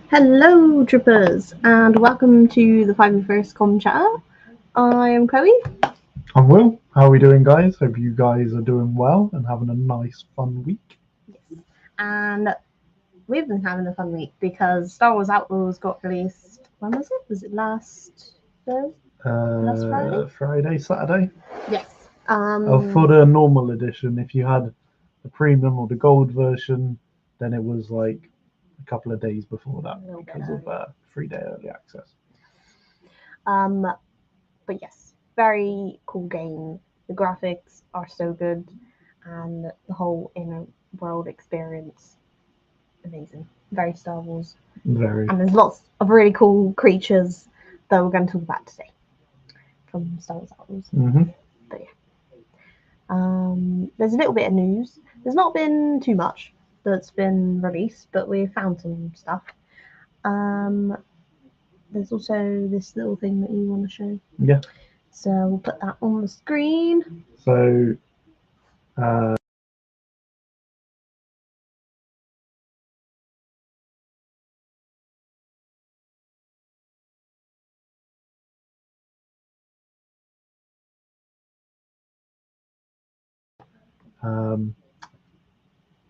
Hello, troopers, and welcome to the 501st Com Chat. I am Chloe. I'm Will. How are we doing, guys? Hope you guys are doing well and having a nice, fun week. Yes. And we've been having a fun week because Star Wars Outlaws got released. When was it? Was it last Thursday? Last Friday? Friday, Saturday. Yes. For the normal edition, if you had the premium or the gold version, then it was like a couple of days before that because of 3-day early access. But yes, very cool game. The graphics are so good, and the whole inner world experience amazing. Very Star Wars. Very. And there's lots of really cool creatures that we're going to talk about today from Star Wars Outlaws. Mm-hmm. But yeah, there's a little bit of news. There's not been too much that's been released, but we found some stuff. There's also this little thing that you want to show. Yeah. So we'll put that on the screen. So, um,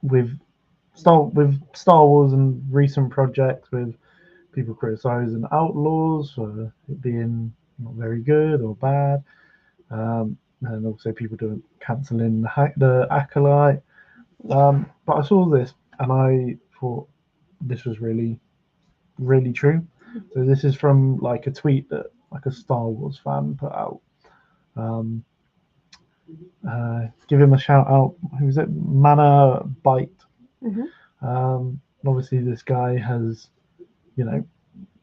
with Star Wars and recent projects, with people criticizing Outlaws for it being not very good or bad. And also people doing cancelling the acolyte. But I saw this and I thought this was really, really true. So this is from like a tweet that like a Star Wars fan put out. Um, Give him a shout out. Who's it? Mana Bite. Obviously, this guy has, you know,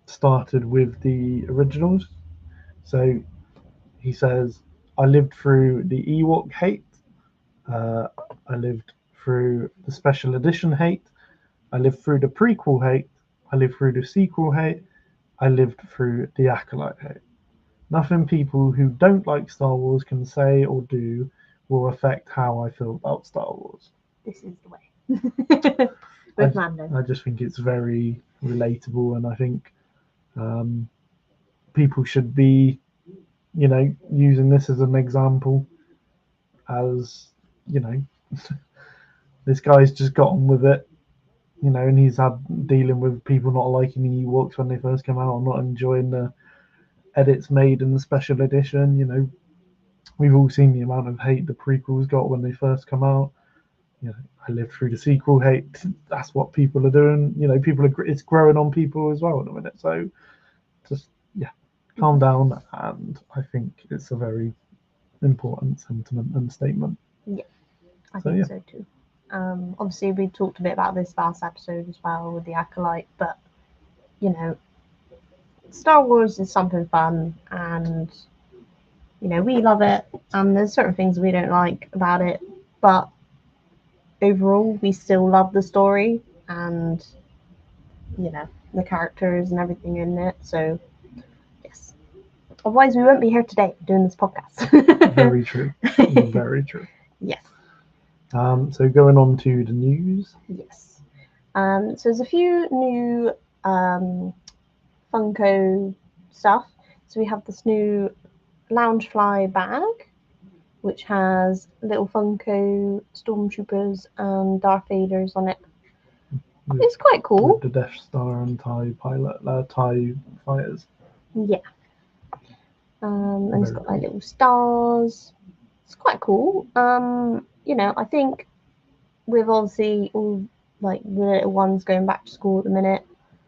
started with the originals. So he says, I lived through the Ewok hate. Uh, I lived through the special edition hate. I lived through the prequel hate. I lived through the sequel hate. I lived through the acolyte hate. Nothing people who don't like Star Wars can say or do will affect how I feel about Star Wars. This is the way. With Mando. I just think it's very relatable, and I think people should be, using this as an example. As you know, this guy's just got on with it, and he's had dealing with people not liking the Ewoks when they first came out, or not enjoying the edits made in the special edition. We've all seen the amount of hate the prequels got when they first come out. I lived through the sequel hate. That's what people are doing. It's growing on people as well in a minute. So just calm down, and I think it's a very important sentiment and statement. Yeah, I think so too. Obviously, we talked a bit about this last episode as well with the acolyte, but Star Wars is something fun, and we love it. And there's certain things we don't like about it, but overall, we still love the story and the characters and everything in it. So yes, otherwise we won't be here today doing this podcast. Very true. Very true. Yes. So going on to the news. Yes. So there's a few new Funko stuff. So we have this new Loungefly bag, which has little Funko stormtroopers and Darth Vaders on it. It's quite cool. With the Death Star and TIE fighters. Yeah. And it's got like little stars. It's quite cool. I think with obviously all like the little ones going back to school at the minute,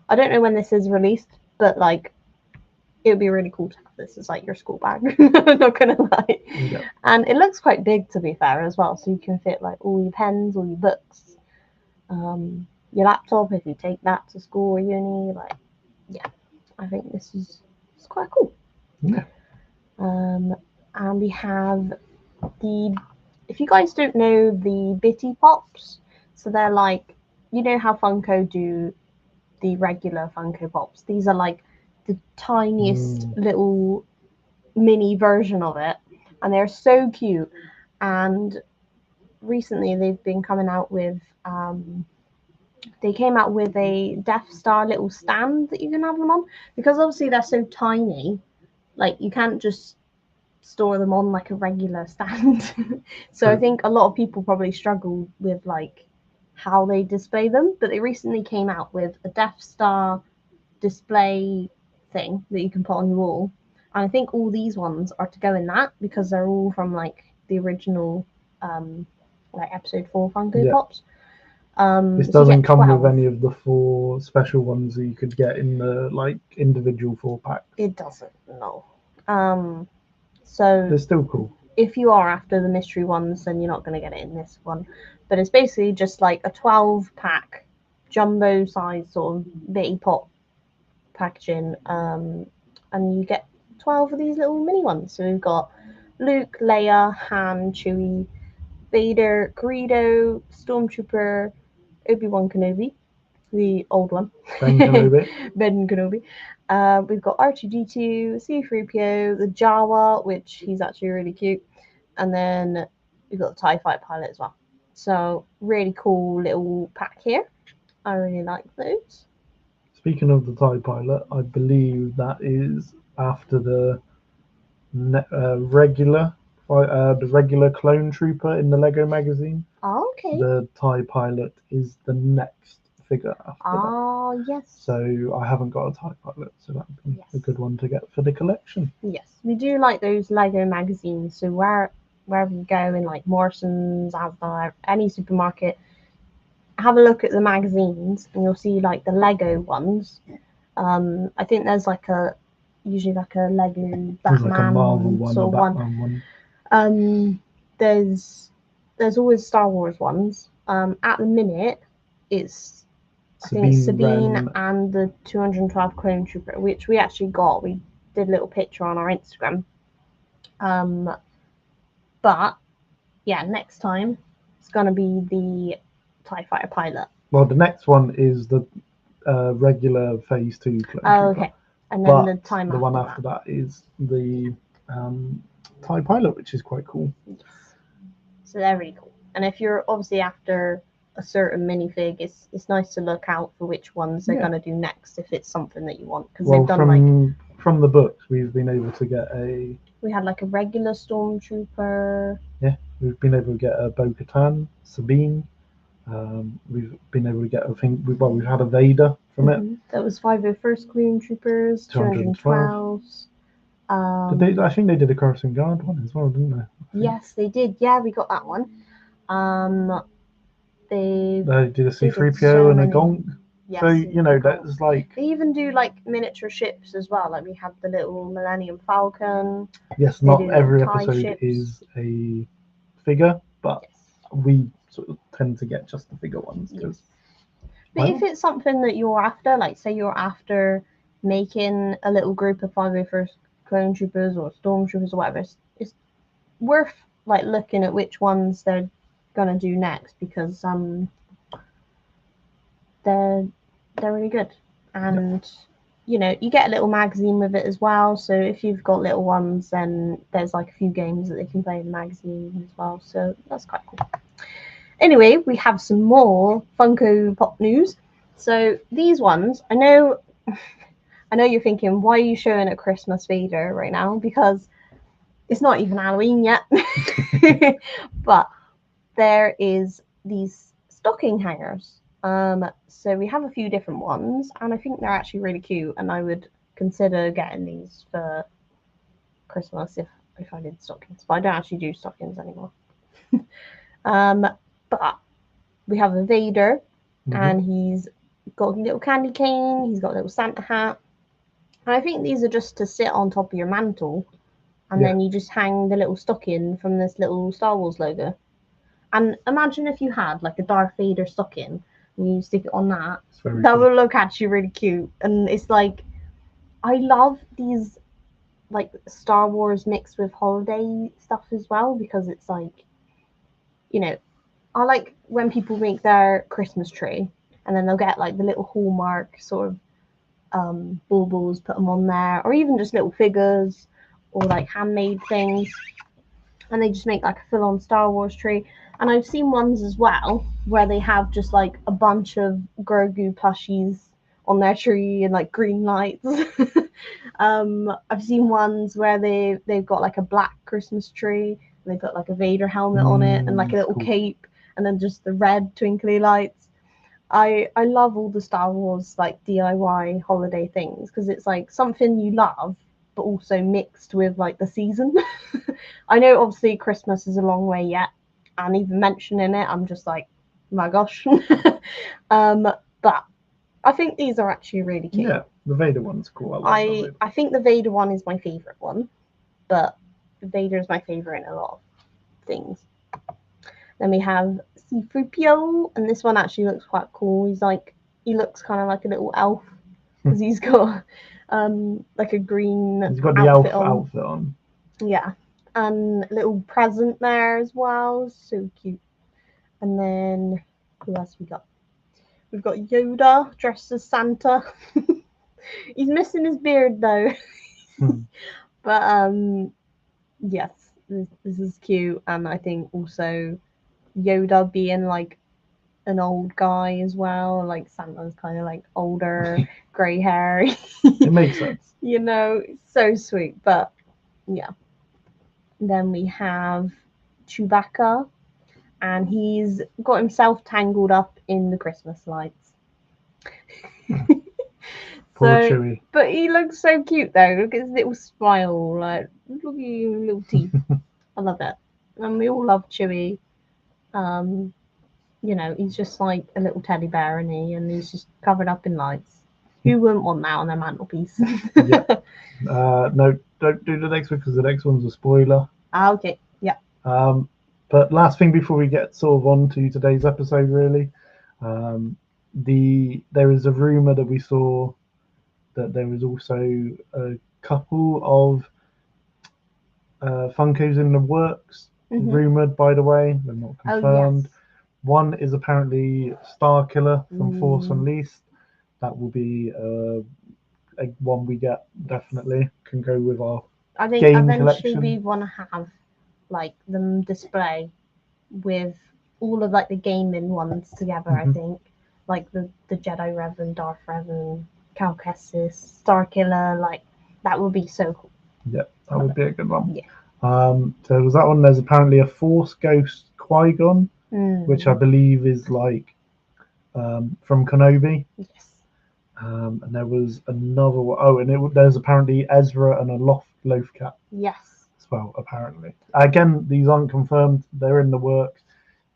I don't know when this is released, but like it would be really cool to have this as like your school bag. I'm not gonna lie. Yeah. And it looks quite big to be fair as well, so you can fit like all your pens, all your books, your laptop if you take that to school or uni. Like, yeah, I think this is quite cool. Yeah. And we have if you guys don't know the Bitty Pops, so they're like, how Funko do the regular Funko Pops. These are like the tiniest little mini version of it, and they're so cute. And recently they've been coming out with they came out with a Death Star little stand that you can have them on, because obviously they're so tiny. Like you can't just store them on like a regular stand. So I True. think a lot of people probably struggle with like how they display them. But they recently came out with a Death Star display thing that you can put on your wall. And I think all these ones are to go in that because they're all from like the original like episode 4 Funko Yeah. Pops. This So you doesn't get come with 12. any of the 4 special ones that you could get in the like individual 4-packs. It doesn't, no. So They're still cool. if you are after the mystery ones, then you're not going to get it in this one. But it's basically just like a 12-pack jumbo size sort of bitty pop packaging, and you get 12 of these little mini ones. So we've got Luke, Leia, Han, Chewie, Vader, Greedo, Stormtrooper, Obi-Wan Kenobi, the old one. Ben Kenobi. Ben Kenobi. We've got R2D2, C3PO, the Jawa, which he's actually really cute, and then we've got the TIE Fighter pilot as well. So really cool little pack here. I really like those. Speaking of the TIE pilot, I believe that is after the regular clone trooper in the Lego magazine. Oh, okay. The TIE pilot is the next figure after that. Oh, yes. So I haven't got a TIE pilot, so that would be a good one to get for the collection. Yes, we do like those Lego magazines. So wherever you go in like Morrison's, Asda, any supermarket, have a look at the magazines and you'll see like the Lego ones. I think there's like usually like a Lego Batman, there's like a Marvel one, sort a of Batman one. There's always Star Wars ones. At the minute, it's I think it's Sabine Wren. and the 212 Clone Trooper, which we actually got. We did a little picture on our Instagram. But yeah, next time it's gonna be the TIE Fighter pilot. Well, the next one is the regular Phase 2 Clone Trooper. Okay. And then but the one after that is the TIE pilot, which is quite cool. Yes. So they're really cool. And if you're obviously after a certain minifig, it's nice to look out for which ones they're going to do next if it's something that you want. Because they've done from the books, we've been able to get we had like a regular Stormtrooper. Yeah, we've been able to get a Bo-Katan, Sabine. We've been able to get we've had a Vader from it. That was 501st Clone Troopers, 212. I think they did a Coruscant Guard one as well, didn't they? Yes, they did. Yeah, we got that one. They did a C3PO and a Gonk. Yes, so that's like they even do like miniature ships as well. Like we had the little Millennium Falcon. Yes, not every episode is a figure, but we sort of tend to get just the figure ones. But if it's something that you're after, like say you're after making a little group of 501st Clone Troopers or Stormtroopers or whatever, it's worth like looking at which ones they're gonna do next, because they're really good, and you get a little magazine with it as well. So if you've got little ones, then there's like a few games that they can play in the magazine as well. So that's quite cool. Anyway, we have some more Funko Pop news. So these ones, I know you're thinking, why are you showing a Christmas Vader right now? Because it's not even Halloween yet. But there is these stocking hangers. So we have a few different ones, and I think they're actually really cute, and I would consider getting these for Christmas if I did stockings. But I don't actually do stockings anymore. But we have a Vader, and he's got a little candy cane, he's got a little Santa hat. And I think these are just to sit on top of your mantle, and then you just hang the little stocking from this little Star Wars logo. And imagine if you had like a Darth Vader stocking and you stick it on that. That would look actually really cute. And it's like, I love these like Star Wars mixed with holiday stuff as well, because it's like, I like when people make their Christmas tree and then they'll get like the little Hallmark sort of baubles, put them on there, or even just little figures or like handmade things. and they just make like a full-on Star Wars tree. And I've seen ones as well where they have just like a bunch of Grogu plushies on their tree and like green lights. I've seen ones where they've got like a black Christmas tree. They put like a Vader helmet on it and like a little Cool. cape, and then just the red twinkly lights. I love all the Star Wars like DIY holiday things because it's like something you love, but also mixed with like the season. I know obviously Christmas is a long way yet, and even mentioning it, I'm just like, my gosh. But I think these are actually really cute. Yeah, the Vader one's cool. I like the Vader. I think the Vader one is my favorite one, but Vader is my favorite in a lot of things. Then we have C-3PO, and this one actually looks quite cool. He looks kind of like a little elf because he's got like a green. He's got the elf outfit on. Yeah, and a little present there as well. So cute. And then who else we got? We've got Yoda dressed as Santa. He's missing his beard though. But yes, this is cute, and I think also Yoda being like an old guy as well. Like Santa's kind of like older, grey hair. It makes sense. You know, so sweet. But yeah. Then we have Chewbacca, and he's got himself tangled up in the Christmas lights. Poor Chewie. But he looks so cute though. Look at his little smile, like look at your little teeth. I love it, and we all love Chewie. You know, he's just like a little teddy bear, and he's just covered up in lights. Who wouldn't want that on their mantelpiece? Yeah. No, don't do the next one because the next one's a spoiler. Okay. Yeah. But last thing before we get sort of on to today's episode, really, there is a rumor that we saw that there was also a couple of Funkos in the works. Mm-hmm. Rumored, by the way, they're not confirmed. Oh, yes. One is apparently Star Killer from Force Unleashed. That will be a one we get definitely. Can go with our I think game eventually collection. we want to have like them display with all of like the gaming ones together. I think like the Jedi Revan, Darth Revan, Cal Kestis, Star Killer. Like that would be so cool. Yeah, that would be a good one. Yeah. So there's that one. There's apparently a Force Ghost Qui-Gon, which I believe is like from Kenobi. Yes. And there was another one. Oh, and there's apparently Ezra and a Lothcat. Yes. As well, apparently. Again, these aren't confirmed. They're in the works.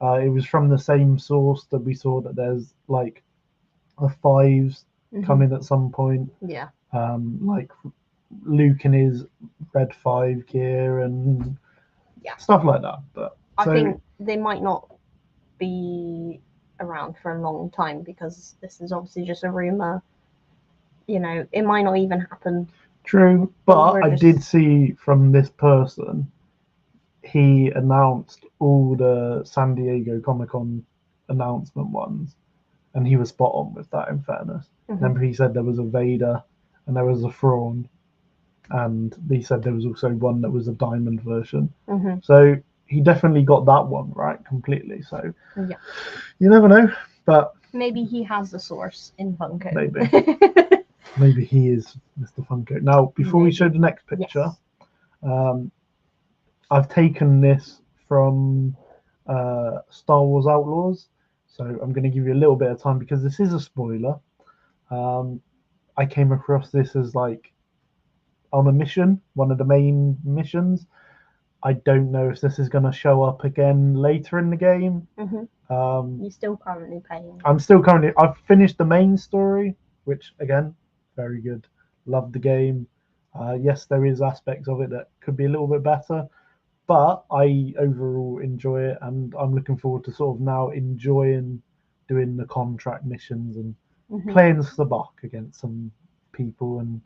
It was from the same source that we saw that there's like a fives coming at some point. Yeah. Like Luke in his red 5 gear and stuff like that. But I think they might not be around for a long time because this is obviously just a rumor. You know, it might not even happen. True, but I did see from this person, he announced all the San Diego Comic-Con announcement ones, and he was spot on with that, in fairness. Remember, he said there was a Vader and there was a Thrawn, and he said there was also one that was a diamond version. So he definitely got that one right completely. So yeah, you never know, but maybe he has the source in Funko. Maybe he is Mr. Funko. Now, before we show the next picture, I've taken this from Star Wars Outlaws, so I'm going to give you a little bit of time because this is a spoiler. I came across this as like on a mission, one of the main missions. I don't know if this is going to show up again later in the game. You're still currently paying. I've finished the main story, which again, very good. Love the game. Yes, there is aspects of it that could be a little bit better, but I overall enjoy it, and I'm looking forward to sort of now enjoying doing the contract missions and playing Sabak against some people. And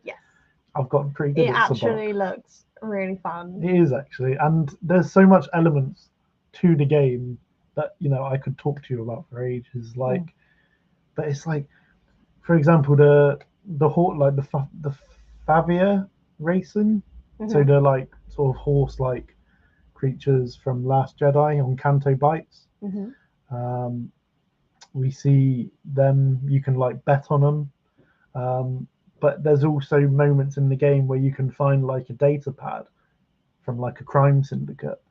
I've gotten pretty good at Sabak. It actually looks really fun. It is actually, and there's so much elements to the game that I could talk to you about for ages. Like, but it's like, for example, the Favia racing. So they're like sort of horse like creatures from Last Jedi on Canto Bites. Mm-hmm. We see them. You can like bet on them. But there's also moments in the game where you can find like a data pad from like a crime syndicate,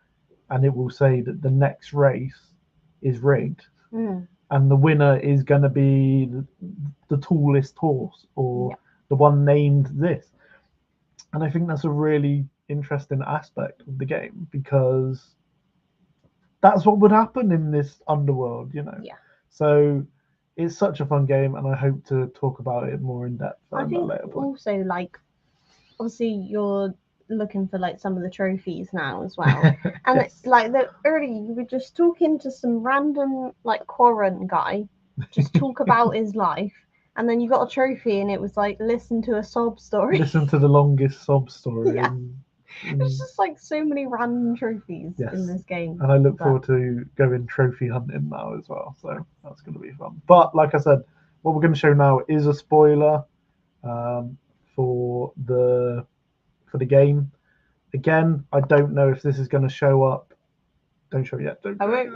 and it will say that the next race is rigged, and the winner is going to be the tallest horse or the one named this. And I think that's a really interesting aspect of the game, because that's what would happen in this underworld, Yeah. So it's such a fun game, and I hope to talk about it more in depth I at a think later point. also, like, obviously you're looking for like some of the trophies now as well. And Yes. it's like the early you were just talking to some random like Quarren guy, just talk about his life, and then you got a trophy and it was like listen to a sob story. Listen to the longest sob story. Yeah. There's just like so many random trophies Yes. in this game. And I look forward to going trophy hunting now as well. So that's going to be fun. But like I said, what we're going to show now is a spoiler for the game. Again, I don't know if this is going to show up. Don't show it yet. I won't.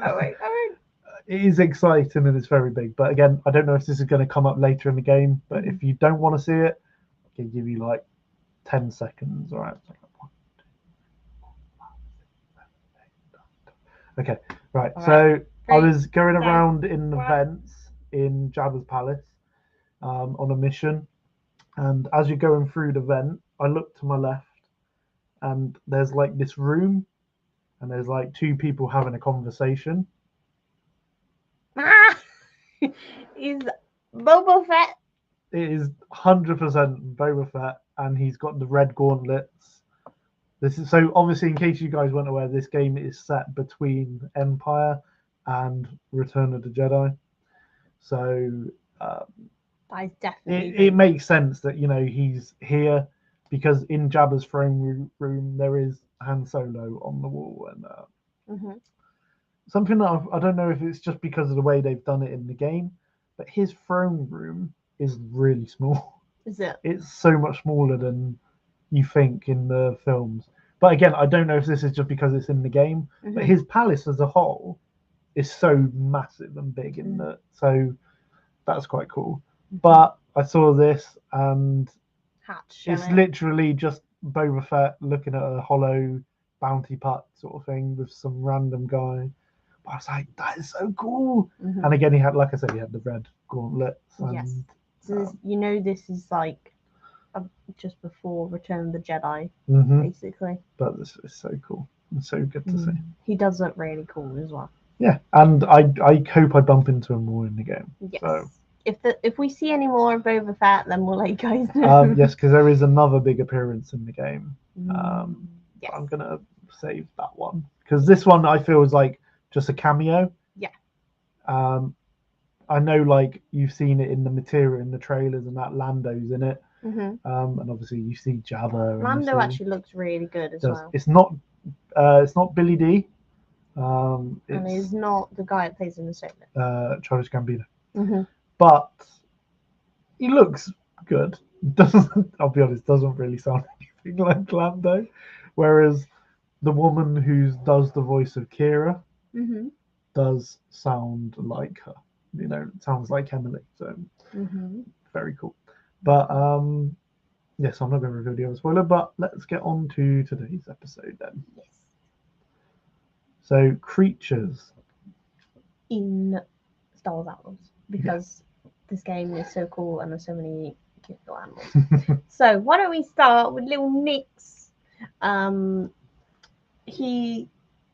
It is exciting and it's very big. But again, I don't know if this is going to come up later in the game. But if you don't want to see it, I can give you like 10 seconds. All right. Okay, right. So I was going around in the vents in Jabba's palace on a mission, and as you're going through the vent, I look to my left, and there's like this room, and there's like two people having a conversation. Is Boba Fett? It is 100% Boba Fett, and he's got the red gauntlets. This is so obviously, in case you guys weren't aware, this game is set between Empire and Return of the Jedi. So it makes sense that he's here, because in Jabba's throne room there is Han Solo on the wall, and something that I don't know if it's just because of the way they've done it in the game, but his throne room is really small. Is it? It's so much smaller than you think in the films. But again, I don't know if this is just because it's in the game, but his palace as a whole is so massive and big so that's quite cool. But I saw this, and it's literally just Boba Fett looking at a hollow bounty putt sort of thing with some random guy. But I was like, that is so cool. And again, he had, like I said, he had the red gauntlets. Yes. So this is like just before Return of the Jedi, basically. But this is so cool. It's so good to see. He does look really cool as well. Yeah, and I hope I bump into him more in the game. Yes. So if we see any more of Boba Fett, then we'll let you guys know. Yes, because there is another big appearance in the game. Yes. I'm gonna save that one, because this one I feel is like just a cameo. Yeah. I know, like, you've seen it in the material in the trailers, and that Lando's in it. And obviously you see Jabba. Lando actually looks really good as well. It's not Billy D. And he's not the guy that plays in the Solo. Childish Gambino. But he looks good. I'll be honest, doesn't really sound anything like Lando. Whereas the woman who does the voice of Kira does sound like her. It sounds like Emily. So very cool. But yes, I'm not going to reveal the other spoiler, but let's get on to today's episode then. Yes. So, creatures in Star Wars Outlaws, because this game is so cool and there's so many cute little animals. So why don't we start with little Nix? He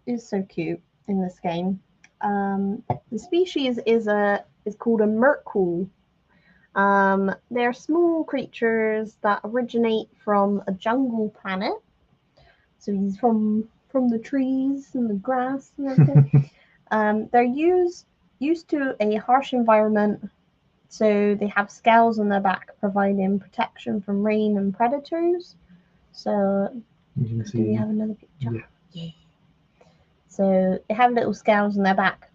is so cute in this game. The species is called a Merkul. They're small creatures that originate from a jungle planet. So he's from the trees and the grass and everything. They're used to a harsh environment, so they have scales on their back, providing protection from rain and predators. So, do we have another picture? Yeah. So they have little scales on their back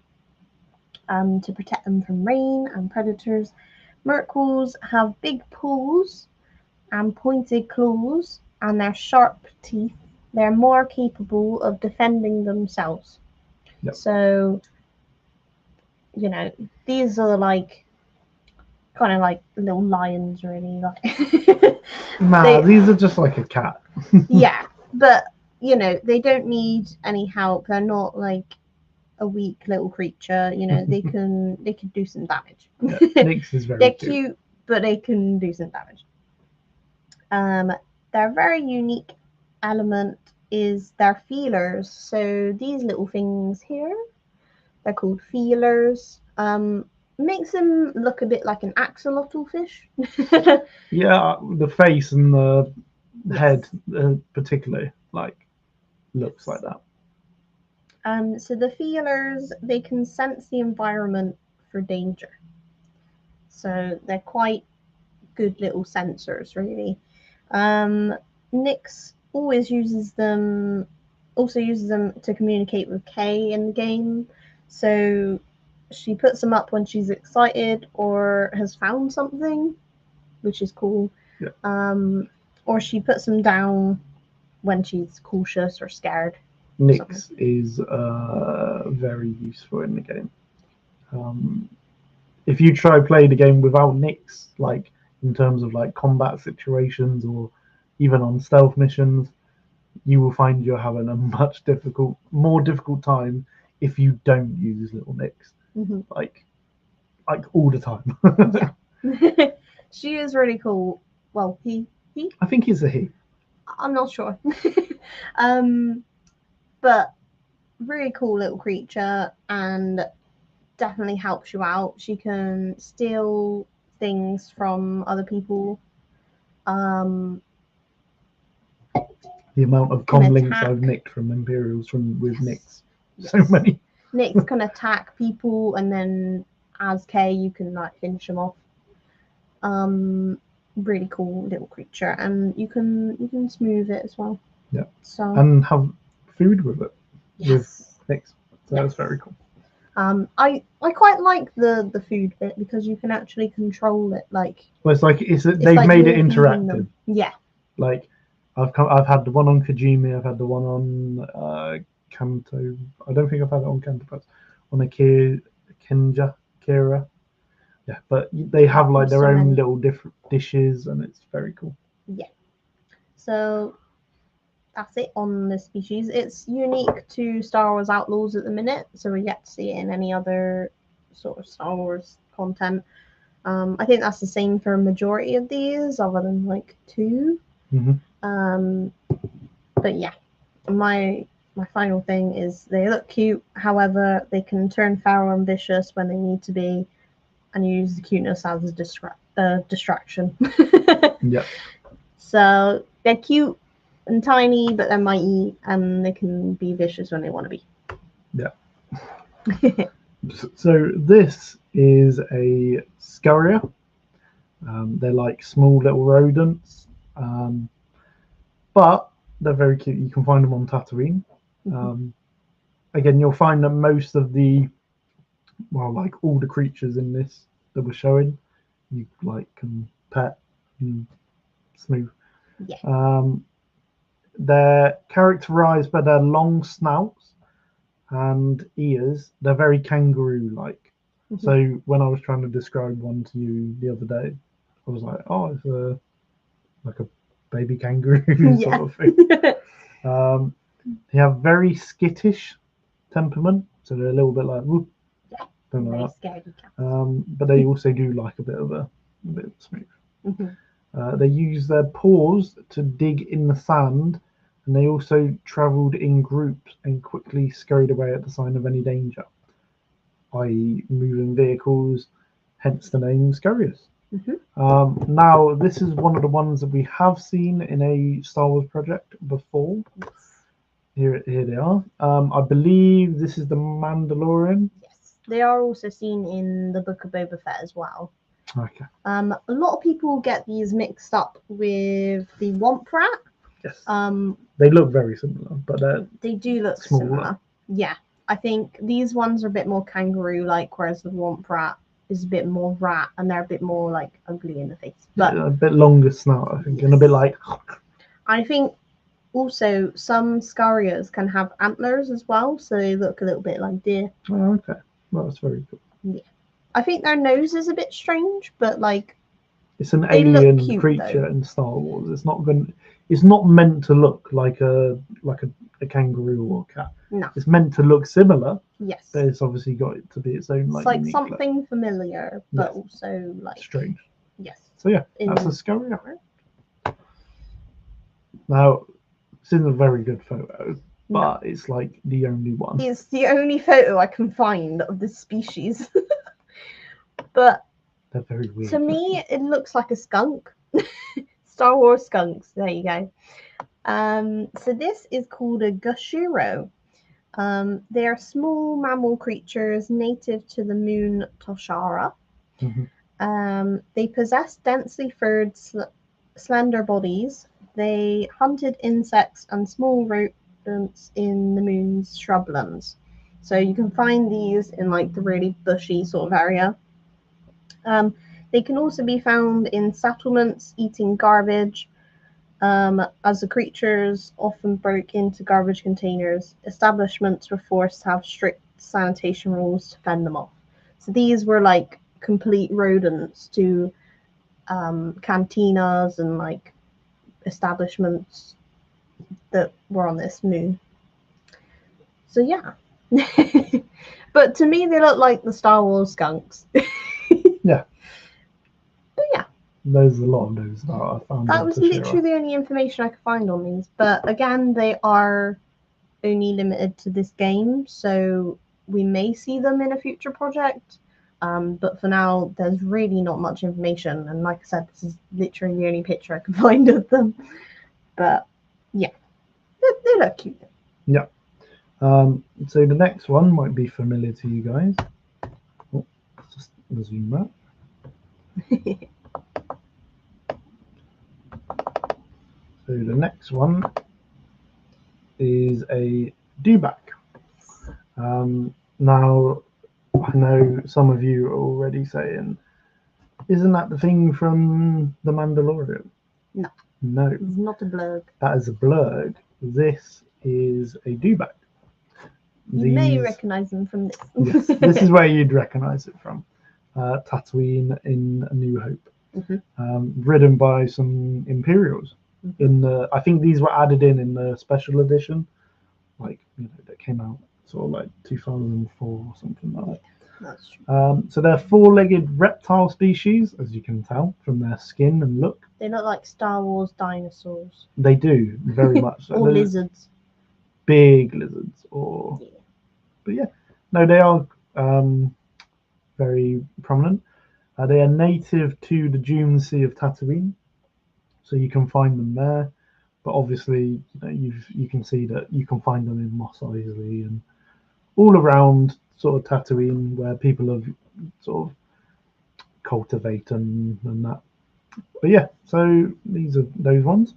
to protect them from rain and predators. Merkuls have big paws and pointed claws, and their sharp teeth they're more capable of defending themselves. Yep. So, these are like kind of like little lions, really. Like, Nah, they, these are just like a cat. yeah, but they don't need any help. They're not like a weak little creature. They can do some damage. Yeah, Nyx is very They're cute. cute, but they can do some damage. Um, their very unique element is their feelers. So these little things here, they're called feelers. Makes them look a bit like an axolotl fish. Yeah, the face and the head, Yes. particularly, like looks like that. So the feelers, they can sense the environment for danger. So they're quite good little sensors, really. Um, Nyx also uses them to communicate with Kay in the game. So she puts them up when she's excited or has found something, which is cool. Yeah. Or she puts them down when she's cautious or scared. Nyx is very useful in the game. If you try play the game without Nyx, like in terms of like combat situations or even on stealth missions, you will find you're having a more difficult time if you don't use little Nyx, Mm-hmm. like all the time. Yeah. She is really cool. Well, he. I think he's a he. I'm not sure. um, but really cool little creature and definitely helps you out. She can steal things from other people. Um, The amount of can comlinks I've attack. nicked from Imperials with Yes. Nyx, so many. Nyx can attack people, and then as K, you can like finish them off. Um, Really cool little creature, and you can smooth it as well. Yeah, So and have food with it with yes, Nyx. So yes. that's very cool. I quite like the food bit because you can actually control it. Like Well, it's they've like made it you're feeding interactive. them. Yeah. Like I've had the one on Kajimi, I've had the one on Kanto. I don't think I've had it on Kanto, but on Kinja, Kira. Yeah, but they have like their So own many. little different dishes, and it's very cool. Yeah. So that's it on the species. It's unique to Star Wars Outlaws at the minute, so we yet to see it in any other sort of Star Wars content. I think that's the same for a majority of these, other than like two. Hmm. Um, but yeah, my final thing is they look cute. However, they can turn feral and vicious when they need to be, and use the cuteness as a distraction. Yeah. So they're cute and tiny, but they're mighty, and they can be vicious when they want to be. Yeah. So this is a scurrier. They're like small little rodents, um, but they're very cute. You can find them on Tatooine. Um, Again, you'll find that most of like all the creatures in this that we're showing, you like can pet and smooth. Yeah. Um, they're characterized by their long snouts and ears. They're very kangaroo-like. Mm-hmm. So when I was trying to describe one to you the other day, I was like, "Oh, it's like a baby kangaroo sort of thing." They have very skittish temperament, so they're a little bit like, whoop, don't Very like scaredy cat. that. But they also do like a bit of smooth. Mm-hmm. They use their paws to dig in the sand, and they also travelled in groups and quickly scurried away at the sign of any danger, i.e., moving vehicles, hence the name Scurriers. Mm-hmm. Now, this is one of the ones that we have seen in a Star Wars project before. Yes. Here they are. I believe this is the Mandalorian. Yes. They are also seen in the Book of Boba Fett as well. Okay. A lot of people get these mixed up with the Womp Rat. Yes. They look very similar, but they do look smaller. Similar. Yeah. I think these ones are a bit more kangaroo-like, whereas the Womp Rat is a bit more rat, and they're a bit more like ugly in the face. But a bit longer snout, I think, yes. and a bit like. I think Also, some scarias can have antlers as well, so they look a little bit like deer. Oh, okay. Well, that's very cool. I think their nose is a bit strange, but like It's an they look alien cute creature though. in Star Wars. It's not meant to look like a kangaroo or a cat. No. It's meant to look similar, Yes. but it's obviously got it to be its own It's like unique look. something familiar, but Yes. also like Strange. yes. So yeah, that's a scary. Now, this isn't a very good photo, but it's like the only one. It's the only photo I can find of this species. But They're very weird. to me, it looks like a skunk. Star Wars skunks. There you go. So this is called a gushiro. They are small mammal creatures native to the moon Toshara. They possess densely furred, slender bodies. They hunted insects and small rodents in the moon's shrublands. So you can find these in like the really bushy sort of area. They can also be found in settlements eating garbage. As the creatures often broke into garbage containers, establishments were forced to have strict sanitation rules to fend them off. So these were like complete rodents to cantinas and like establishments that were on this moon. So yeah. But to me, they look like the Star Wars skunks. Yeah. But yeah. There's a lot of news about. I found that was literally the only information I could find on these. But again, they are only limited to this game, so we may see them in a future project. But for now, there's really not much information, and like I said, this is literally the only picture I can find of them. But yeah, they look cute. Yeah. So the next one might be familiar to you guys. Oh, let's just zoom out. So the next one is a dewback. Now, I know some of you are already saying, isn't that the thing from The Mandalorian? No. No. It's not a blurg. That is a blurg. This is a dewback. You may recognize them from this. Yes, this is where you'd recognize it from. Tatooine in A New Hope. Ridden by some Imperials. In the, I think these were added in the special edition, like that came out sort of like 2004 or something like that. That's true. So they're four-legged reptile species, as you can tell from their skin and look. They look like Star Wars dinosaurs. They do, very much so. Or lizards. Big lizards, or but yeah, no, they are very prominent. They are native to the dune sea of Tatooine, so you can find them there. But obviously, you can see that you can find them in Mos Eisley and all around sort of Tatooine, where people have sort of cultivated and that. But yeah, so these are those ones.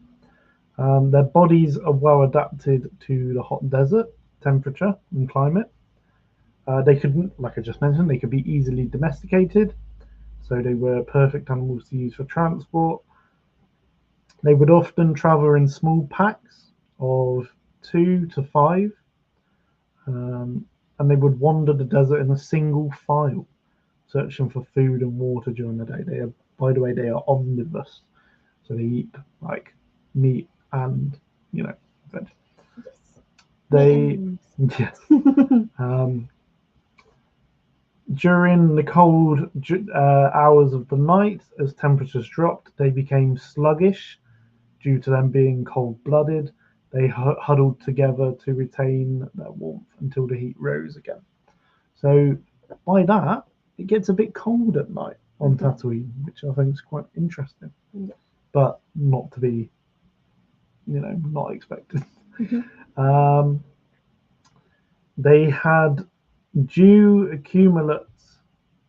Their bodies are well adapted to the hot desert temperature and climate. They couldn't, like I just mentioned, they could be easily domesticated, so they were perfect animals to use for transport. They would often travel in small packs of 2 to 5, and they would wander the desert in a single file, searching for food and water during the day. They are, by the way, they are omnivorous, so they eat like meat and veg. They yes. During the cold hours of the night, as temperatures dropped, they became sluggish due to them being cold-blooded. They huddled together to retain their warmth until the heat rose again. So by that, it gets a bit cold at night on Tatooine, which I think is quite interesting, but not to be, not expected. They had dew accumulates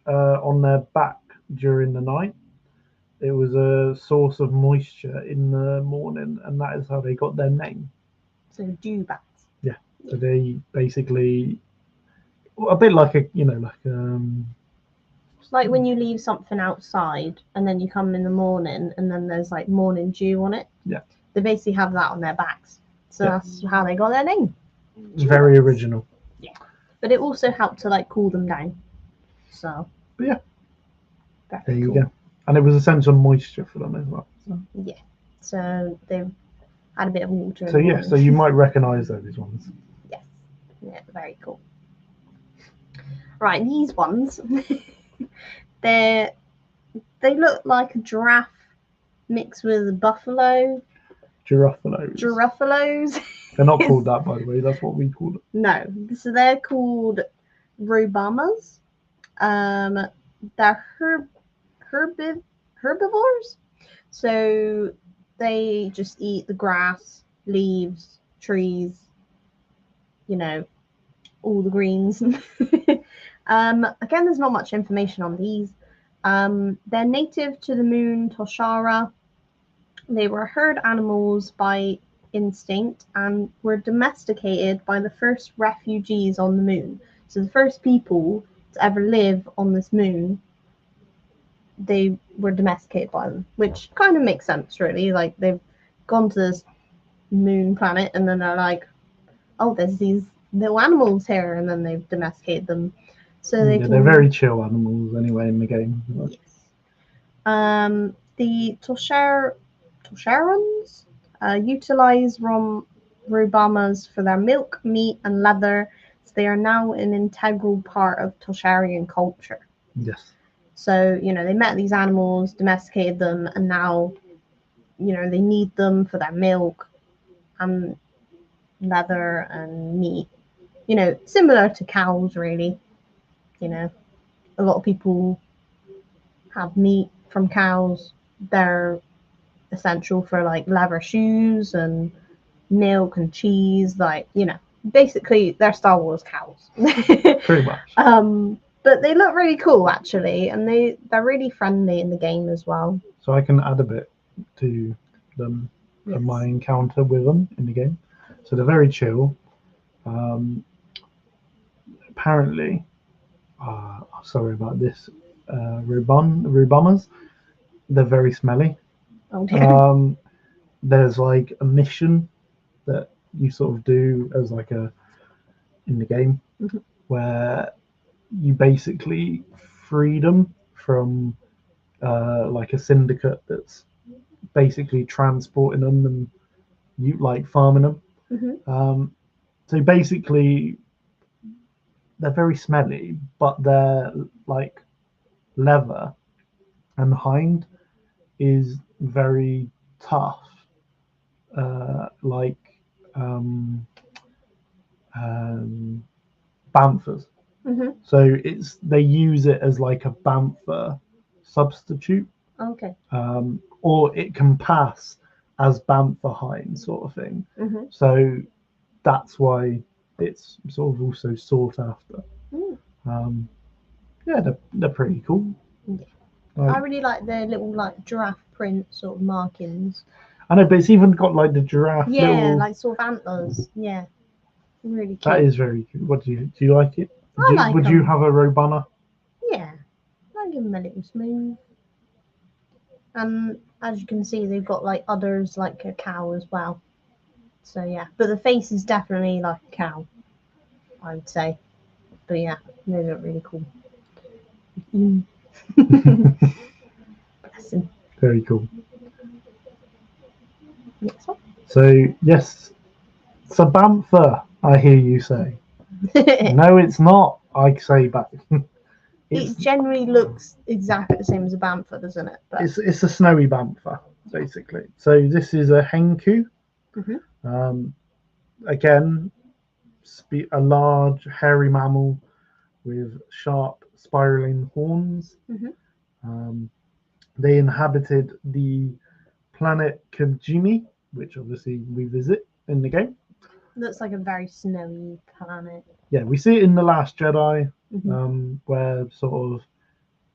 on their back during the night. It was a source of moisture in the morning, and that is how they got their name. So dewbacks. Yeah. So they basically a bit like it's like when you leave something outside and then you come in the morning and then there's like morning dew on it. Yeah. They basically have that on their backs. So that's how they got their name. Very original. But it also helped to like cool them down. So But yeah, very there you cool. go. And it was a sense of moisture for them as well. So, So they've had a bit of water. so yeah, so you might recognise those ones. Yes. Yeah, very cool. Right, these ones, they look like a giraffe mixed with a buffalo. Giraffalos. They're not called that, by the way. That's what we call it. No, so they're called robamas. They're herbivores. So they just eat the grass, leaves, trees, you know, all the greens. Again, there's not much information on these. They're native to the moon Toshara. They were herd animals by instinct and were domesticated by the first refugees on the moon. So the first people to ever live on this moon, they were domesticated by them, which kind of makes sense, really. Like they've gone to this moon planet and then they're like, oh, there's these little animals here, and then they've domesticated them. So they're very chill animals anyway in the game. Yes. The Tosharans utilize robamas for their milk, meat, and leather. So they are now an integral part of Tosharian culture. Yes. So, they met these animals, domesticated them, and now, they need them for their milk and leather and meat. Similar to cows, really. A lot of people have meat from cows. They're essential for like leather shoes and milk and cheese. Like, basically they're Star Wars cows. Pretty much. But they look really cool actually, and they're really friendly in the game as well. So I can add a bit to them Yes. from my encounter with them in the game. So they're very chill. Apparently, sorry about this, Rubamas, they're very smelly. Oh dear. There's like a mission that you sort of do as like in the game where you basically free them from like a syndicate that's basically transporting them and you like farming them. So basically they're very smelly, but their like leather and hind is very tough, like bamfers. So they use it as like a bamfer substitute. Okay. Or it can pass as bamfer hind sort of thing. So that's why it's sort of also sought after. Yeah, they're pretty cool. Yeah. I really like the little like giraffe print sort of markings. I know, but it's even got like the giraffe. Yeah, little... like sort of antlers. Yeah, really cute. That is very cute. What do you like it? Would them. you have a Robana? Yeah, I give them a little smooth. And as you can see, they've got like udders like a cow as well. So yeah, but the face is definitely like a cow, I would say. But yeah, they look really cool. Bless him. Very cool. Next one. So yes, it's a bamfer, I hear you say. No, it's not. I say back. It generally looks exactly the same as a bamfer, doesn't it? But... It's a snowy bamfer, basically. So this is a henku. Again, a large hairy mammal with sharp spiraling horns. They inhabited the planet Kajimi, which obviously we visit in the game. Looks like a very snowy planet. Yeah, we see it in The Last Jedi, where sort of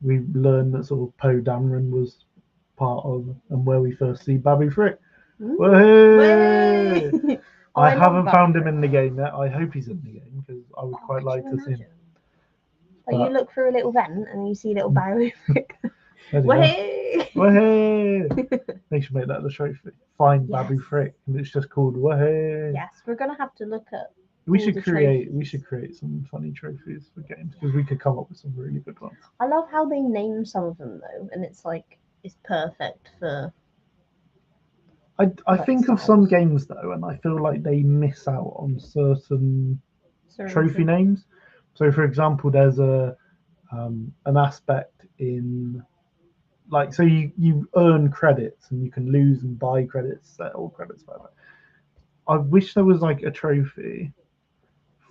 we learn that sort of Poe Dameron was part of, and where we first see Babu Frick. I haven't found him in the game yet. I hope he's in the game because I would quite like to see him. But you look through a little vent and you see little Babu Frick. There you go. Way! Wahey! They should make that the trophy. Find Yes. Babu Frick, and it's just called Wahey. Yes, we're gonna have to look at. We all should the create. We trophies. should create some funny trophies for games because we could come up with some really good ones. I love how they name some of them though, and it's like it's perfect for. I Like think of Star some Wars. games though, and I feel like they miss out on certain Certain trophy names. So, for example, there's an aspect in like so you earn credits and you can lose and buy credits, sell credits, whatever. I wish there was like a trophy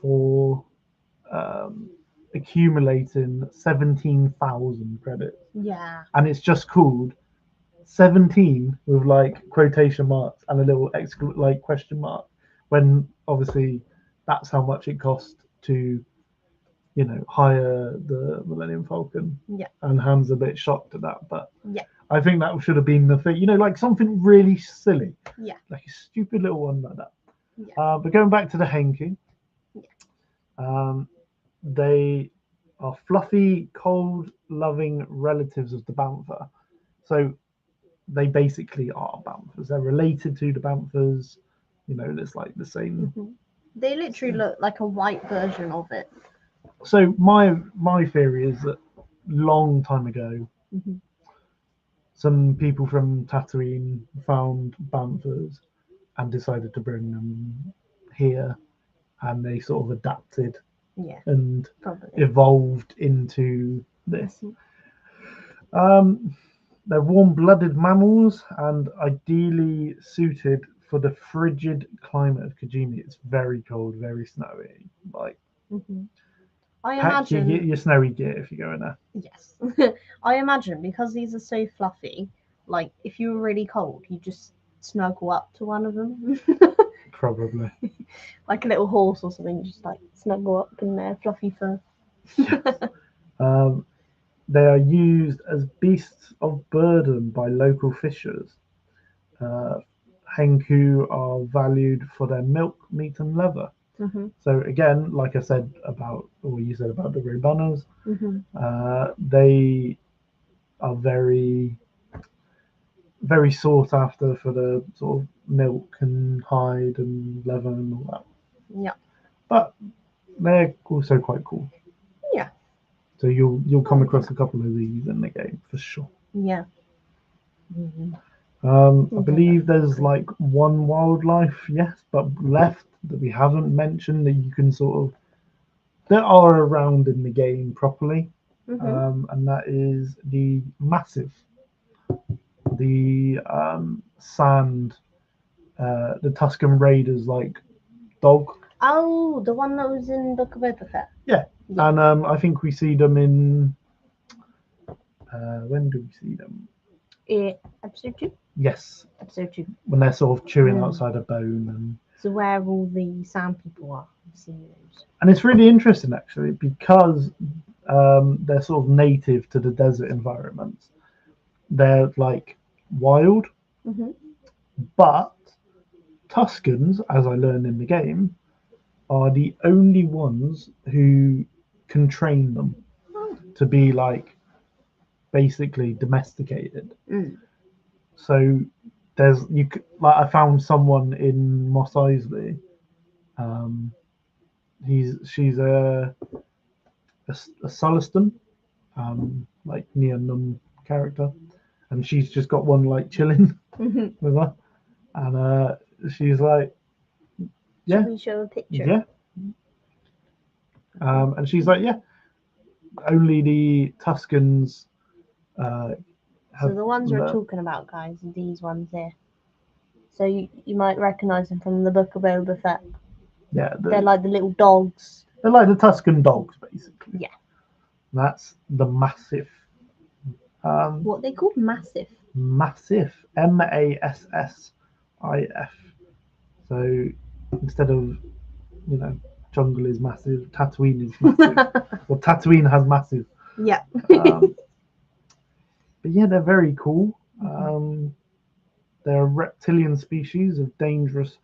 for accumulating 17,000 credits, Yeah. and it's just called 17 with like quotation marks and a little like question mark. When obviously that's how much it cost to hire the Millennium Falcon. Yeah. And Ham's a bit shocked at that, but Yeah. I think that should have been the thing, like something really silly. Yeah. Like a stupid little one like that. Yeah. But going back to the Henki, Yeah. they are fluffy, cold, loving relatives of the Bantha. So they basically are Banthas. They're related to the Banthas. It's like the same. Mhm. They literally look like a white version of it. So my theory is that long time ago, Mhm. some people from Tatooine found Banthas and decided to bring them here, and they sort of adapted Yeah. and Probably. evolved into this. Mhm. They're warm-blooded mammals and ideally suited for the frigid climate of Kijimi. It's very cold, very snowy. Like Mhm. I pack your imagine. your snowy gear if you go in there. Yes. I imagine because these are so fluffy, like if you were really cold, you just snuggle up to one of them. Probably. Like a little horse or something, just like snuggle up in their fluffy fur. Um, they are used as beasts of burden by local fishers. Uh, Henku are valued for their milk, meat, and leather. Mm-hmm. So again, like I said about, or you said about the Robanas, Mm-hmm. they are very, very sought after for the sort of milk and hide and leather and all that. Yeah. But they're also quite cool. Yeah. So you'll come across a couple of these in the game for sure. Yeah. Mm-hmm. I believe there's like one wildlife, yes, but left that we haven't mentioned that you can sort of that are around in the game properly, Mm-hmm. and that is the massive, the sand, the Tuscan Raiders like dog. Oh, the one that was in Book of Boba Fett. Yeah, Yeah. and I think we see them in. When do we see them? Episode 2? Yes, Episode 2. when they're sort of chewing Mm. outside a bone and. So where all the sand people are. I've seen those. And it's really interesting actually because they're sort of native to the desert environments. They're like wild, Mm-hmm. but Tuscans, as I learned in the game, are the only ones who can train them Oh. to be like basically domesticated. Mm. So there's like I found someone in Mos Eisley. Um, she's a Sulistan, like near Num character, and she's just got one like chilling Mm-hmm. with her, and she's like, yeah, Should we show a picture? yeah, and she's like, yeah, only the Tuscans So have the ones we're learned. talking about, guys, are these ones here. So you might recognise them from the Book of Boba Fett. Yeah, They're like the little dogs. they're like the Tuscan dogs, basically. Yeah. That's the massive. What they called massive. Massive, Massif. So instead of jungle is massive, Tatooine is massive. Well, Tatooine has massive. Yeah. But yeah, they're very cool. They're a reptilian species of dangerous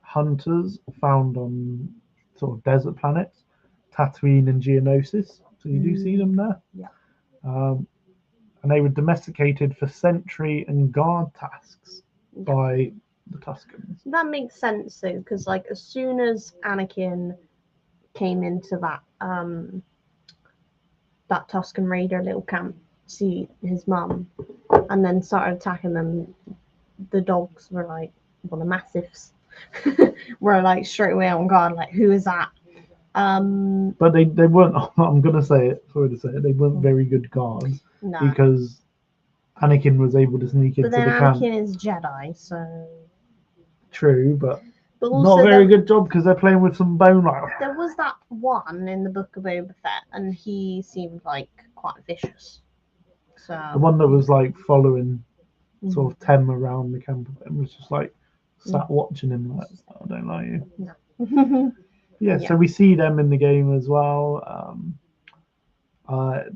hunters found on sort of desert planets, Tatooine and Geonosis. So you do see them there. Yeah. and they were domesticated for sentry and guard tasks by the Tuscans. That makes sense though, because like as soon as Anakin came into that Tuscan Raider little camp, see his mum, and then started attacking them, the dogs were like, well, the mastiffs were like straight away on guard, like, who is that? But they weren't. I'm gonna say it. Sorry to say it. They weren't very good guards No. because Anakin was able to sneak But into then the camp. Anakin is Jedi, so. True, but But not also a very good job because they're playing with some bone. Like, there was that one in the Book of Boba Fett, and he seemed like quite vicious. So the one that was like following sort of Tem around the camp and was just like sat watching him like, I don't like you. No. Yeah, so we see them in the game as well.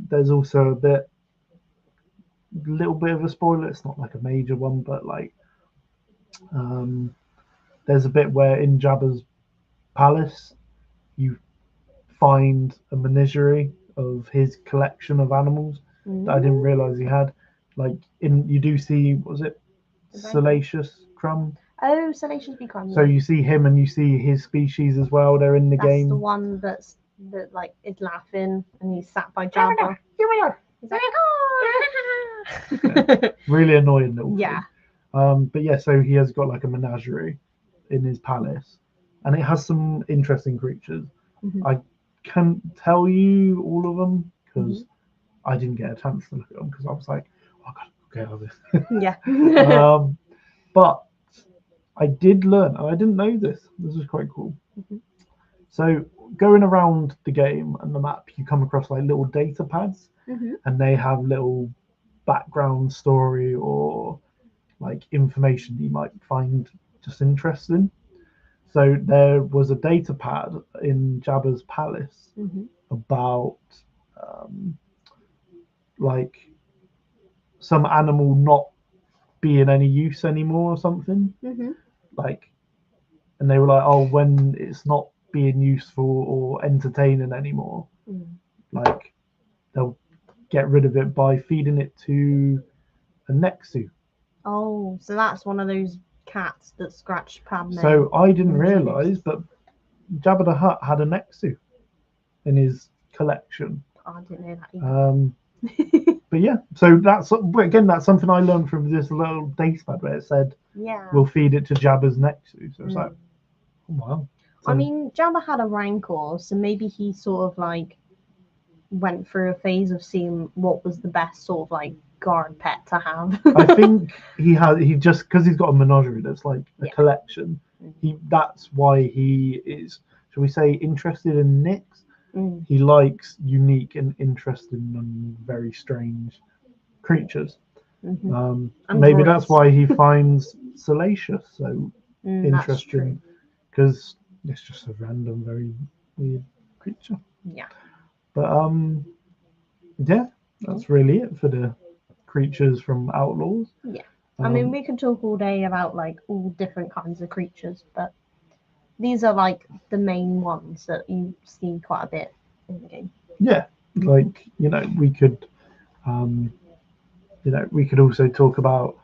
There's also a little bit of a spoiler. It's not like a major one, but like there's a bit where in Jabba's palace you find a menagerie of his collection of animals that I didn't realize he had. Like you do see, what was it, Salacious Crumb? Oh, Salacious B. Crumb. So you see him and you see his species as well. They're in the game. That's the one that like is laughing and he's sat by Jabba. Here we are. He's like, Yeah. Really annoying little thing. Yeah. But yeah, so he has got like a menagerie in his palace, and it has some interesting creatures. I can't tell you all of them because I didn't get a chance to look at them because I was like, oh, I gotta get out of this. Yeah. But I did learn, and I didn't know this. This is quite cool. So going around the game and the map, you come across like little data pads, and they have little background story or like information you might find just interesting. So there was a data pad in Jabba's palace about like some animal not being any use anymore or something. Like, and they were like, oh, when it's not being useful or entertaining anymore, like they'll get rid of it by feeding it to a Nexu. Oh, so that's one of those cats that scratched Padme. So I didn't realise, but Jabba the Hutt had a Nexu in his collection. Oh, I didn't know that either. But yeah, so that's something I learned from this little data pad where it said, we'll feed it to Jabba's Nexu. So it's like, oh, wow. So, I mean, Jabba had a Rancor, so maybe he sort of like went through a phase of seeing what was the best sort of like guard pet to have. I think he just because he's got a menagerie that's like a collection. That's why he is, shall we say, interested in Nyx. He likes unique and interesting and very strange creatures. Maybe that's why he finds Salacious so interesting, because it's just a random, very weird creature. Yeah. But yeah, that's really it for the creatures from Outlaws. Yeah. I mean, we could talk all day about like all different kinds of creatures, but these are like the main ones that you see quite a bit in the game. Yeah, like we could, we could also talk about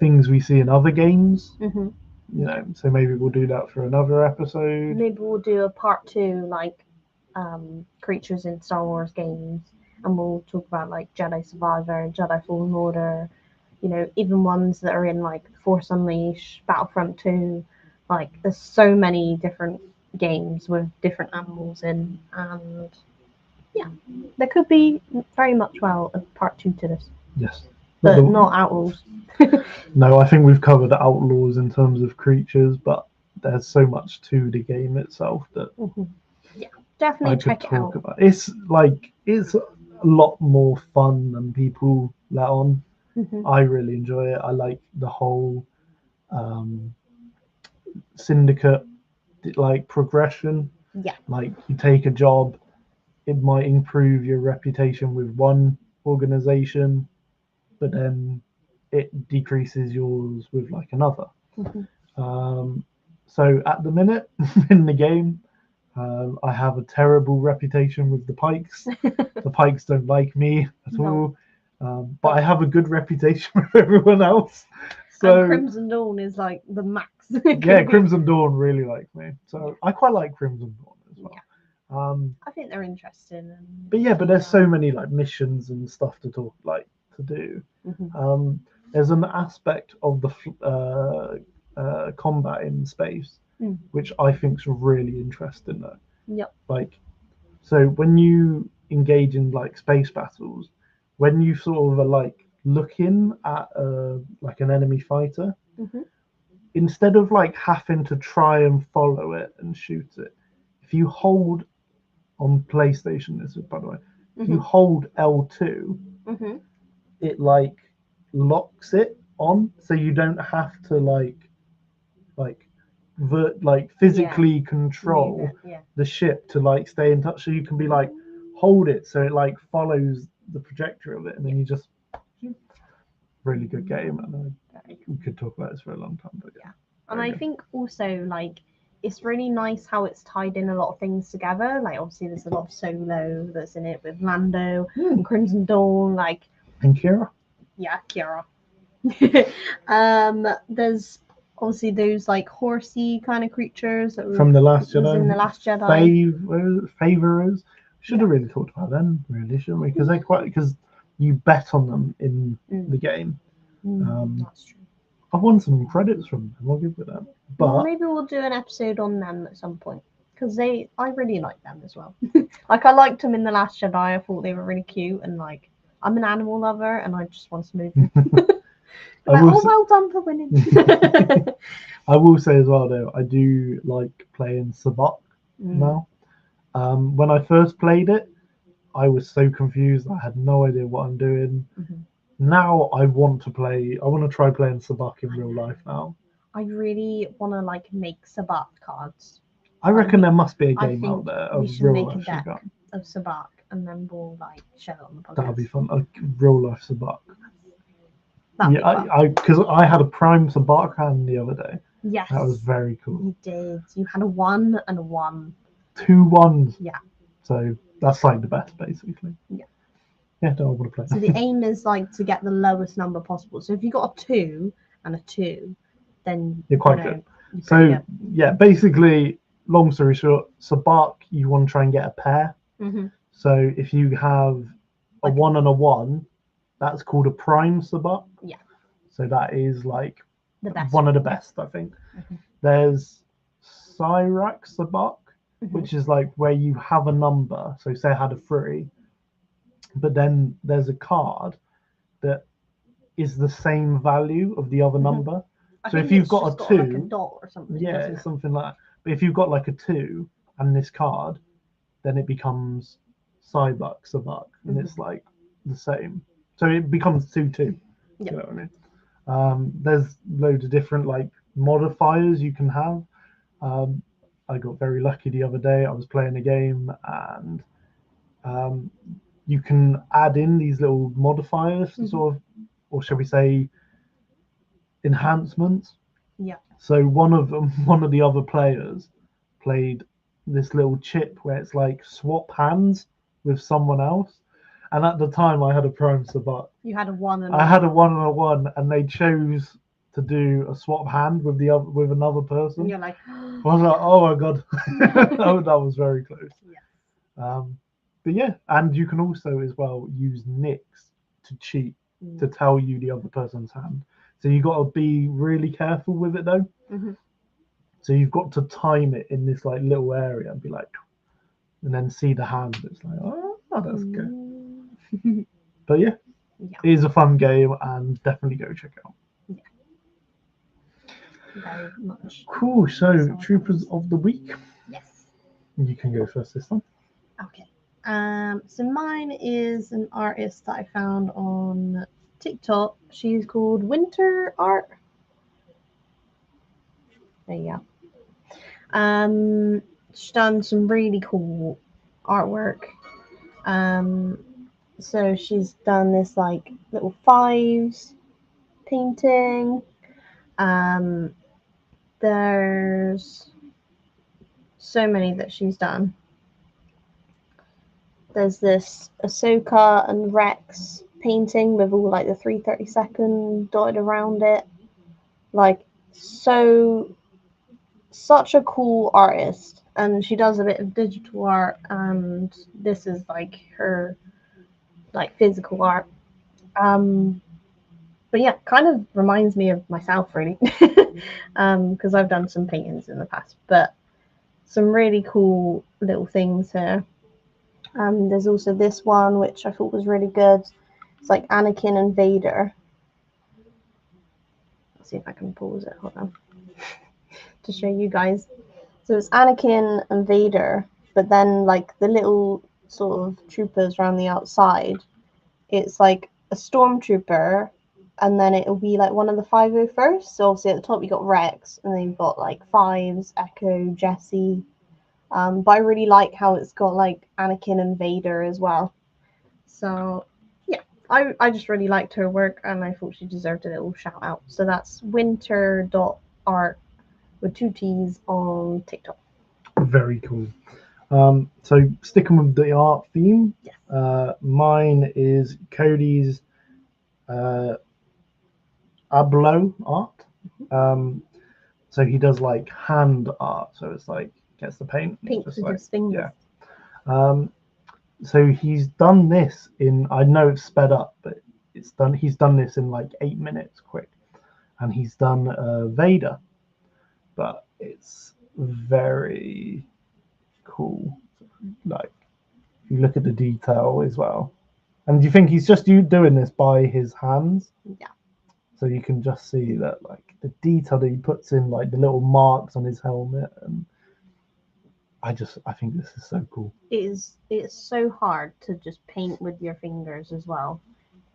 things we see in other games. So maybe we'll do that for another episode. Maybe we'll do a part 2, like creatures in Star Wars games, and we'll talk about like Jedi Survivor, Jedi Fallen Order, even ones that are in like Force Unleashed, Battlefront 2. Like there's so many different games with different animals in, and yeah, there could be very much a part 2 to this. Yes. But not Outlaws. No, I think we've covered Outlaws in terms of creatures, but there's so much to the game itself that yeah, definitely check it out. It's a lot more fun than people let on. I really enjoy it. I like the whole syndicate like progression. Yeah. Like you take a job, it might improve your reputation with one organization, but then it decreases yours with like another. So at the minute in the game, I have a terrible reputation with the Pikes. The Pikes don't like me at all. But I have a good reputation with everyone else. So and Crimson Dawn is like the max. yeah, Crimson Dawn really likes me. So I quite like Crimson Dawn as well. I think they're interesting. And But yeah, but there's so many like missions and stuff to to do. There's an aspect of the combat in space which I think's really interesting though. Yep. Like, so when you engage in like space battles, when you sort of are like looking at like an enemy fighter, instead of like having to try and follow it and shoot it, if you hold on PlayStation, this is by the way, if you hold L2, it like locks it on, so you don't have to like physically control the ship to like stay in touch. So you can be like hold it so it like follows the trajectory of it, and then you just really good game. And we could talk about this for a long time, but yeah. And I think also like it's really nice how it's tied in a lot of things together. Like obviously there's a lot of Solo that's in it with Lando and Crimson Dawn, like and Kira. Yeah, Kira. There's obviously those like horsey kind of creatures that from the Last was Jedi. in the Last Jedi. Favorers. Should have really talked about them, really, shouldn't we? Because because you bet on them in the game. That's true. I've won some credits from them. I'll give it that. But well, maybe we'll do an episode on them at some point because I really like them as well. Like I liked them in the Last Jedi. I thought they were really cute, and like I'm an animal lover, and I just want to move them. Like, well done for winning. I will say as well, though, I do like playing Sabacc now. When I first played it, I was so confused. I had no idea what I'm doing. Now I want to play. I want to try playing Sabacc in real life now. I really want to like make Sabacc cards. I reckon there must be a game out there of we should real make life a deck Sabacc. of Sabacc, and then we'll like show it on the podcast. That'd be fun. A real life Sabacc. That'd be fun. Because I had a prime Sabacc hand the other day. Yes, that was very cool. You did. You had a 1 and a 1. 2 1s. Yeah. So that's like the best, basically. Yeah. Yeah, I want to play. So the aim is like to get the lowest number possible. So if you got a 2 and a 2, then you're quite good. So yeah, basically, long story short, Sabacc, you want to try and get a pair. So if you have a 1 and a 1, that's called a prime Sabacc. Yeah. So that is like the best one of the best, I think. There's Cyrac Sabacc, which is like where you have a number. So say I had a 3, but then there's a card that is the same value of the other number. So if you've got a 2, like a dot or something. Yeah, it's something like that. But if you've got like a 2 and this card, then it becomes Sabacc, and it's like the same. So it becomes 2-2. You know what I mean? There's loads of different like modifiers you can have. I got very lucky the other day. I was playing a game, and you can add in these little modifiers, sort of, or shall we say, enhancements. Yeah. So one of the other players played this little chip where it's like swap hands with someone else. And at the time, I had a prime Sabacc. You had a 1 and I had a 1 and a 1, and they chose to do a swap hand with another person. And you're like, I was like, oh my god, that was very close. Yeah. But yeah, and you can also as well use nicks to cheat to tell you the other person's hand. So you got to be really careful with it though. So you've got to time it in this like little area and be like, and then see the hand. It's like, oh, that's good. But yeah, it is a fun game, and definitely go check it out. Very much. Cool. So Troopers of the Week. Yes. You can go first this time. Okay. So mine is an artist that I found on TikTok. She's called Winter Art. There you go. She's done some really cool artwork. So she's done this like little 5s painting. There's so many that she's done. There's this Ahsoka and Rex painting with all like the 332nd dotted around it. Like, so such a cool artist, and she does a bit of digital art, and this is like her like physical art. But yeah, kind of reminds me of myself really, because I've done some paintings in the past, but some really cool little things here. There's also this one which I thought was really good. It's like Anakin and Vader. Let's see if I can pause it. Hold on. To show you guys. So it's Anakin and Vader, but then like the little sort of troopers around the outside, it's like a stormtrooper, and then it'll be like one of the 501st. So obviously at the top you got Rex, and then you've got like Fives, Echo, Jesse. But I really like how it's got like Anakin and Vader as well. So yeah, I just really liked her work, and I thought she deserved a little shout out. So that's winter.art with 2 T's on TikTok. Very cool. So sticking with the art theme, Yes. mine is Cody's Ablo art. So he does like hand art. So it's like gets the paint. Pink just with like, his fingers. Yeah. So he's done this in. I know it's sped up, but it's done. He's done this in like 8 minutes, quick, and he's done Vader, but it's very cool. Like you look at the detail as well, and do you think he's just doing this by his hands? Yeah. So you can just see that like the detail that he puts in, like the little marks on his helmet, and I think this is so cool. It's so hard to just paint with your fingers as well.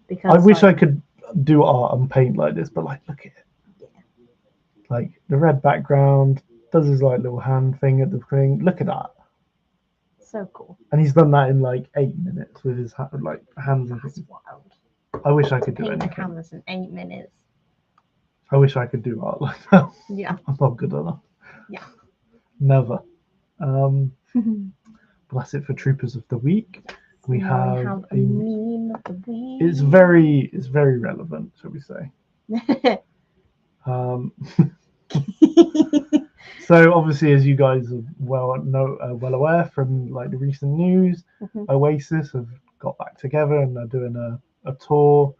Because I wish I could do art and paint like this, but like look at it. Yeah. Like the red background, does his like little hand thing at the thing. Look at that. So cool. And he's done that in like 8 minutes with his like hands and That's things. wild. I wish I could do Paint a anything. canvas in 8 minutes. I wish I could do art like that. Yeah. I'm not good enough. Yeah. Never. That's it for Troopers of the Week. We Now have a meme of the week. It's very relevant, shall we say? Um, so obviously, as you guys are well aware from like the recent news, Oasis have got back together and they're doing a tour,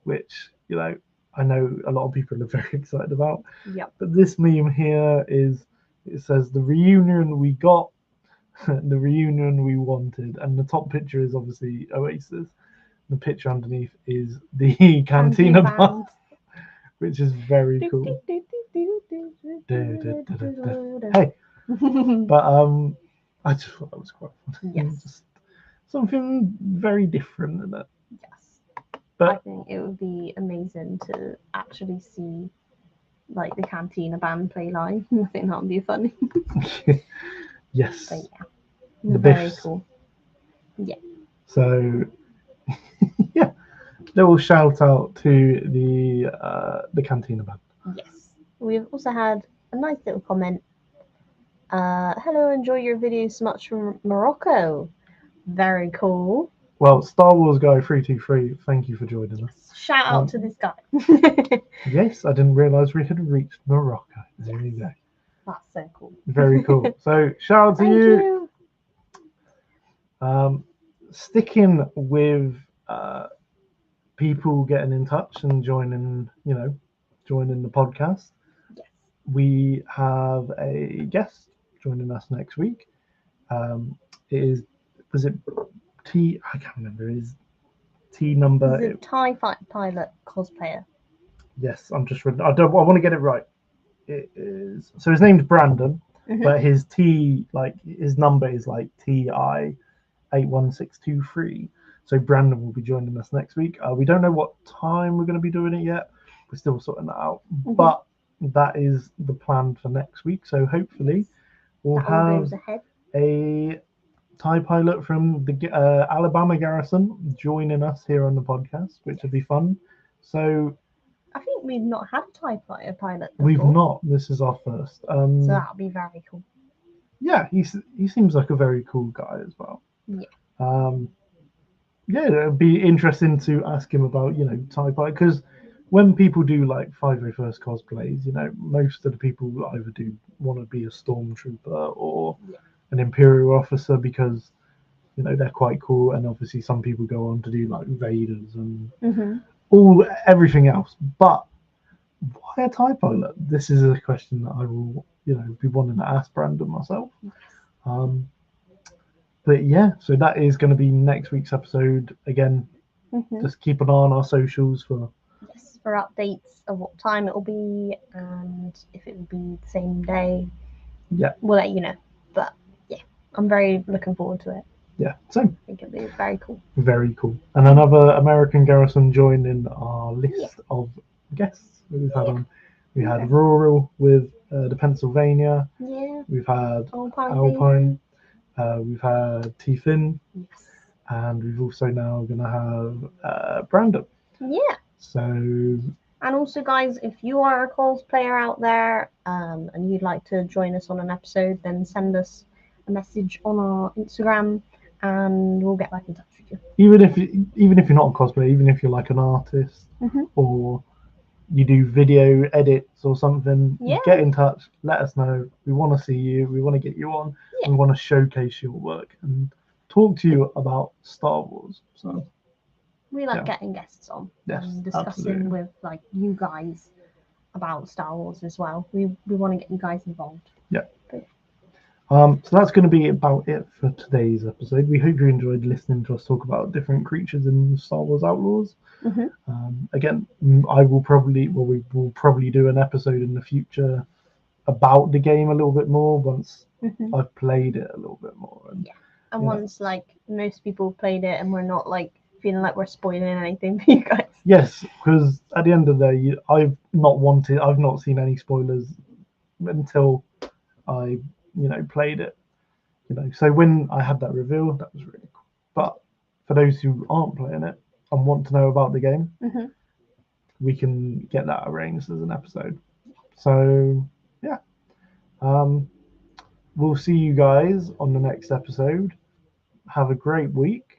which I know a lot of people are very excited about. Yeah. But this meme here it says the reunion we got, the reunion we wanted, and the top picture is obviously Oasis. The picture underneath is the Cantina Band, which is very cool. Hey, but I just thought that was quite fun. Yes. Just something very different in it. Yes. But I think it would be amazing to actually see like the Cantina Band play live. I think that would be funny. yes. But yeah. The very Biffs. cool. Yeah. So yeah, little shout out to the Cantina Band. Yes. We've also had a nice little comment. Hello, enjoy your videos so much from Morocco. Very cool. Well, Star Wars Guy 323, thank you for joining us. Shout out to this guy. Yes, I didn't realise we had reached Morocco. There you go. That's so cool. Very cool. So shout out to you. Sticking with people getting in touch and joining the podcast. Yes. We have a guest joining us next week. Was it T? I can't remember. Is T number? Is it TIE Pilot cosplayer? Yes, I'm just. I want to get it right. It is. So his name's Brandon, but his his number is like TI 81623. So Brandon will be joining us next week. We don't know what time we're going to be doing it yet. We're still sorting that out. But that is the plan for next week. So hopefully we'll have a TIE pilot from the Alabama Garrison joining us here on the podcast, which would be fun. So I think we've not had a TIE fighter pilot before. We've not. This is our first. So that'll be very cool. Yeah, he seems like a very cool guy as well. Yeah. yeah, it'd be interesting to ask him about, TIE fighter, because when people do like 501st cosplays, most of the people either do want to be a stormtrooper or an imperial officer because they're quite cool, and obviously some people go on to do like Vaders and everything else. But why a TIE pilot? This is a question that I will be wanting to ask Brandon myself. Um, but yeah, so that is going to be next week's episode. Again, just keep an eye on our socials for updates of what time it will be and if it will be the same day. Yeah, we'll let you know. But yeah, I'm very looking forward to it. Yeah, same. I think it'll be very cool. Very cool. And another American Garrison joined in our list of guests that we've had on. We had Rural with the Pennsylvania. Yeah. We've had Alpine. We've had T-Fin. Yes. And we've also now going to have Brandon. Yeah. So. And also, guys, if you are a cosplayer out there and you'd like to join us on an episode, then send us a message on our Instagram and we'll get back in touch with you. Even if you're not a cosplayer, even if you're like an artist or you do video edits or something, get in touch, let us know. We want to see you, we want to get you on, we want to showcase your work and talk to you about Star Wars. So we like getting guests on and discussing with like you guys about Star Wars as well. We want to get you guys involved. Yeah. So that's going to be about it for today's episode. We hope you enjoyed listening to us talk about different creatures in Star Wars Outlaws. Again, we will probably do an episode in the future about the game a little bit more once I've played it a little bit more. And once like most people played it and we're not like feeling like we're spoiling anything for you guys. Yes, because at the end of the day, I've not seen any spoilers until I played it. So when I had that reveal, that was really cool. But for those who aren't playing it and want to know about the game, we can get that arranged as an episode. So yeah, we'll see you guys on the next episode. Have a great week.